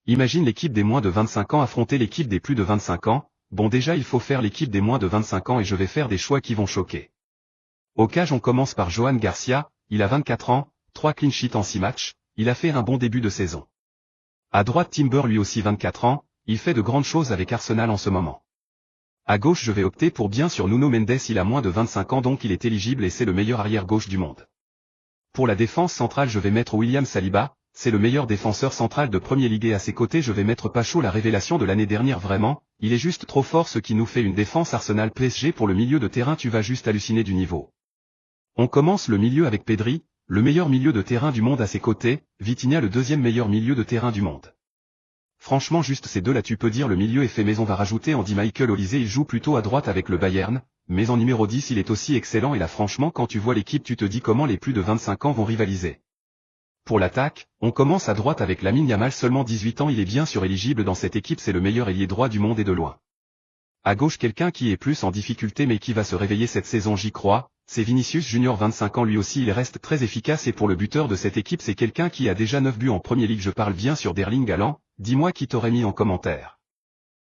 Imagine l'équipe des moins de 25 ans affronter l'équipe des plus de 25 ans, bon déjà il faut faire l'équipe des moins de 25 ans et je vais faire des choix qui vont choquer. Au cage on commence par Johan Garcia, il a 24 ans, 3 clean sheets en 6 matchs, il a fait un bon début de saison. À droite Timber lui aussi 24 ans, il fait de grandes choses avec Arsenal en ce moment. À gauche je vais opter pour bien sur Nuno Mendes, il a moins de 25 ans donc il est éligible et c'est le meilleur arrière gauche du monde. Pour la défense centrale je vais mettre William Saliba, c'est le meilleur défenseur central de Premier League et à ses côtés je vais mettre Pacho, la révélation de l'année dernière vraiment, il est juste trop fort, ce qui nous fait une défense Arsenal PSG. Pour le milieu de terrain tu vas juste halluciner du niveau. On commence le milieu avec Pedri, le meilleur milieu de terrain du monde à ses côtés, Vitinha le deuxième meilleur milieu de terrain du monde. Franchement juste ces deux là tu peux dire le milieu est fait, mais on va rajouter Andy Michael Olise, il joue plutôt à droite avec le Bayern, mais en numéro 10 il est aussi excellent et là franchement quand tu vois l'équipe tu te dis comment les plus de 25 ans vont rivaliser. Pour l'attaque, on commence à droite avec Lamine Yamal, seulement 18 ans, il est bien sûr éligible dans cette équipe, c'est le meilleur ailier droit du monde et de loin. À gauche quelqu'un qui est plus en difficulté mais qui va se réveiller cette saison, j'y crois, c'est Vinicius Junior, 25 ans lui aussi il reste très efficace, et pour le buteur de cette équipe c'est quelqu'un qui a déjà 9 buts en Premier League, je parle bien sûr d'Erling Haaland. Dis-moi qui t'aurait mis en commentaire.